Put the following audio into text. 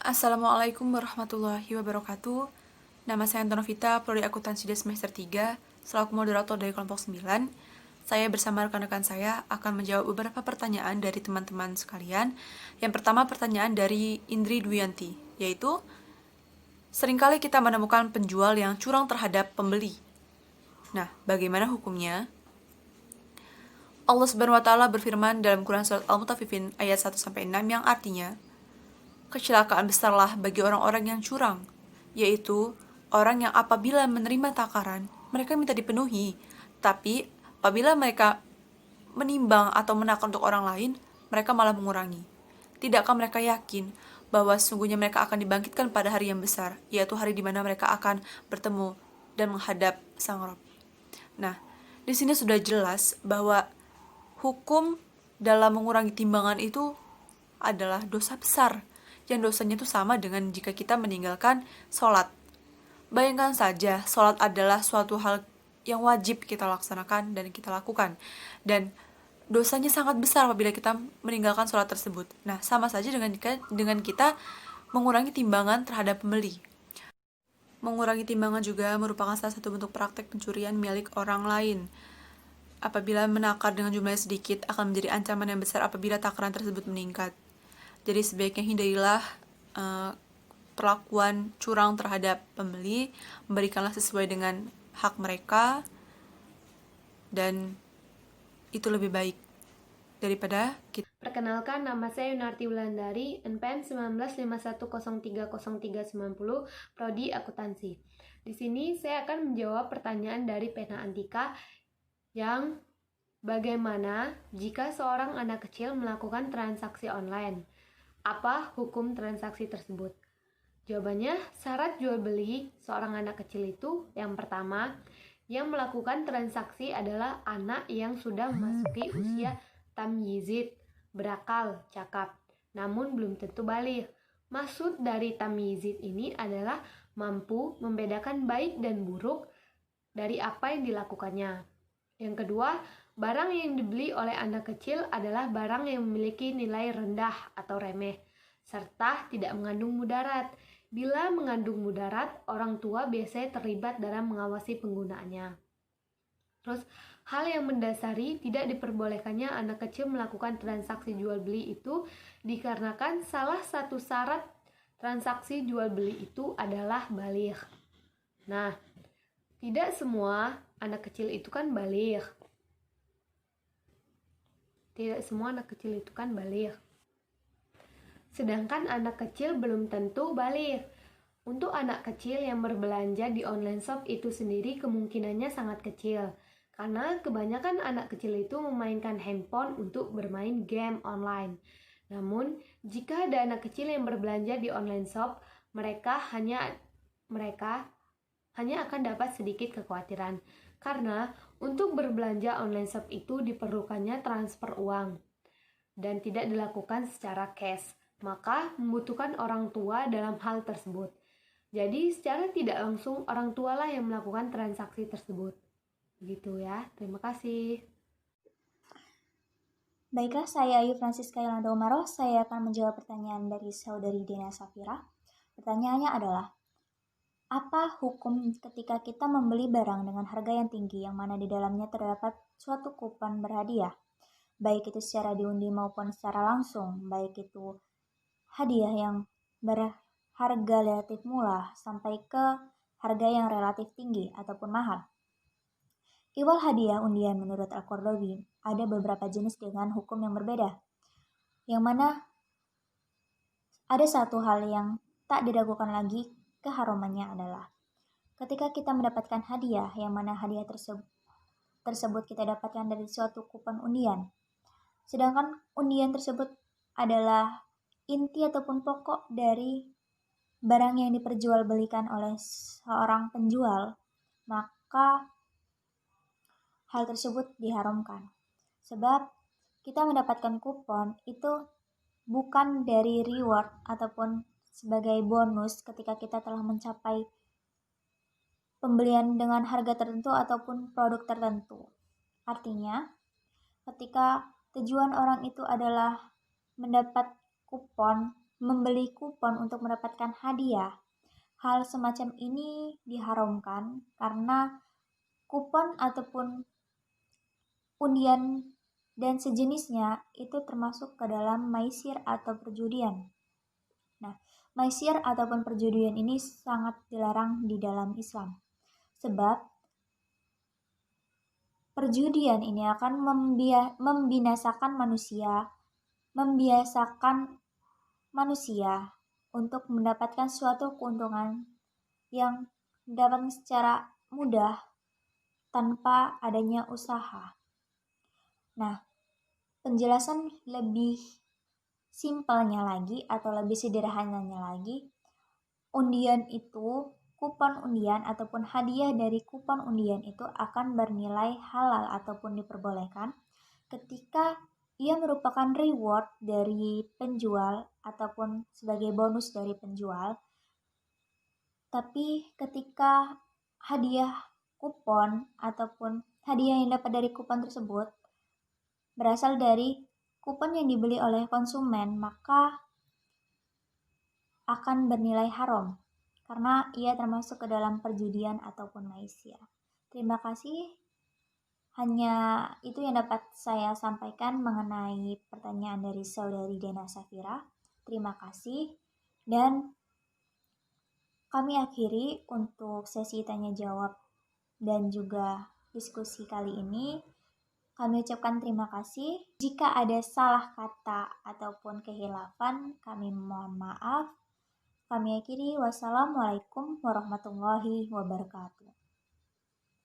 Assalamualaikum warahmatullahi wabarakatuh. Nama saya Antonovita, Prodi Akuntansi di semester 3, selaku moderator dari kelompok 9. Saya bersama rekan-rekan saya akan menjawab beberapa pertanyaan dari teman-teman sekalian. Yang pertama pertanyaan dari Indri Dwianti, yaitu seringkali kita menemukan penjual yang curang terhadap pembeli. Nah, bagaimana hukumnya? Allah Subhanahu wa taala berfirman dalam Quran surat Al-Mutaffifin ayat 1-6 yang artinya, kecelakaan besarlah bagi orang-orang yang curang, yaitu orang yang apabila menerima takaran, mereka minta dipenuhi, tapi apabila mereka menimbang atau menakar untuk orang lain, mereka malah mengurangi. Tidakkah mereka yakin bahwa sesungguhnya mereka akan dibangkitkan pada hari yang besar, yaitu hari di mana mereka akan bertemu dan menghadap Sang Rob. Nah, di sini sudah jelas bahwa hukum dalam mengurangi timbangan itu adalah dosa besar, yang dosanya itu sama dengan jika kita meninggalkan sholat. Bayangkan saja, sholat adalah suatu hal yang wajib kita laksanakan dan kita lakukan, dan dosanya sangat besar apabila kita meninggalkan sholat tersebut. Nah, sama saja dengan kita mengurangi timbangan terhadap pembeli. Mengurangi timbangan juga merupakan salah satu bentuk praktek pencurian milik orang lain. Apabila menakar dengan jumlah yang sedikit, akan menjadi ancaman yang besar apabila takaran tersebut meningkat. Jadi sebaiknya hindarilah perlakuan curang terhadap pembeli, memberikanlah sesuai dengan hak mereka, dan itu lebih baik daripada kita. Perkenalkan, nama saya Yunarti Wulandari, NPM 1951030390, Prodi Akuntansi. Di sini saya akan menjawab pertanyaan dari Pena Antika yang bagaimana jika seorang anak kecil melakukan transaksi online? Apa hukum transaksi tersebut? Jawabannya, syarat jual beli seorang anak kecil itu yang pertama, yang melakukan transaksi adalah anak yang sudah memasuki usia tamyizid, berakal, cakap, namun belum tentu baligh. Maksud dari tamyizid ini adalah mampu membedakan baik dan buruk dari apa yang dilakukannya. Yang kedua, barang yang dibeli oleh anak kecil adalah barang yang memiliki nilai rendah atau remeh, serta tidak mengandung mudarat. Bila mengandung mudarat, orang tua biasanya terlibat dalam mengawasi penggunaannya. Terus, hal yang mendasari tidak diperbolehkannya anak kecil melakukan transaksi jual beli itu dikarenakan salah satu syarat transaksi jual beli itu adalah baligh. Nah, tidak semua anak kecil itu kan baligh. Tidak semua anak kecil itu kan baligh. Sedangkan anak kecil belum tentu baligh. Untuk anak kecil yang berbelanja di online shop itu sendiri kemungkinannya sangat kecil. Karena kebanyakan anak kecil itu memainkan handphone untuk bermain game online. Namun, jika ada anak kecil yang berbelanja di online shop, mereka hanya akan dapat sedikit kekhawatiran. Karena untuk berbelanja online shop itu diperlukannya transfer uang dan tidak dilakukan secara cash, maka membutuhkan orang tua dalam hal tersebut. Jadi secara tidak langsung orang tualah yang melakukan transaksi tersebut. Begitu ya, terima kasih. Baiklah, saya Ayu Francisca Yolanda Umaroh. Saya akan menjawab pertanyaan dari saudari Dina Safira. Pertanyaannya adalah, apa hukum ketika kita membeli barang dengan harga yang tinggi yang mana di dalamnya terdapat suatu kupon berhadiah, baik itu secara diundi maupun secara langsung, baik itu hadiah yang berharga relatif murah sampai ke harga yang relatif tinggi ataupun mahal. Iwal hadiah undian menurut Al-Qardawi ada beberapa jenis dengan hukum yang berbeda, yang mana ada satu hal yang tak diragukan lagi keharumannya adalah ketika kita mendapatkan hadiah, yang mana hadiah tersebut kita dapatkan dari suatu kupon undian, sedangkan undian tersebut adalah inti ataupun pokok dari barang yang diperjualbelikan oleh seorang penjual, maka hal tersebut diharamkan. Sebab kita mendapatkan kupon itu bukan dari reward ataupun sebagai bonus ketika kita telah mencapai pembelian dengan harga tertentu ataupun produk tertentu. Artinya, ketika tujuan orang itu adalah mendapat kupon, membeli kupon untuk mendapatkan hadiah. Hal semacam ini diharamkan karena kupon ataupun undian dan sejenisnya itu termasuk ke dalam maisir atau perjudian. Nah, maisir ataupun perjudian ini sangat dilarang di dalam Islam. Sebab perjudian ini akan membiasakan manusia untuk mendapatkan suatu keuntungan yang dapat secara mudah tanpa adanya usaha. Nah, penjelasan lebih simpelnya lagi atau lebih sederhananya lagi, undian itu, kupon undian ataupun hadiah dari kupon undian itu akan bernilai halal ataupun diperbolehkan ketika ia merupakan reward dari penjual ataupun sebagai bonus dari penjual. Tapi ketika hadiah kupon ataupun hadiah yang dapat dari kupon tersebut berasal dari kupon yang dibeli oleh konsumen, maka akan bernilai haram karena ia termasuk ke dalam perjudian ataupun maisir. Terima kasih. Hanya itu yang dapat saya sampaikan mengenai pertanyaan dari saudari Dena Safira. Terima kasih. Dan kami akhiri untuk sesi tanya jawab dan juga diskusi kali ini. Kami ucapkan terima kasih. Jika ada salah kata ataupun kehilafan, kami mohon maaf. Kami akhiri. Wassalamualaikum warahmatullahi wabarakatuh.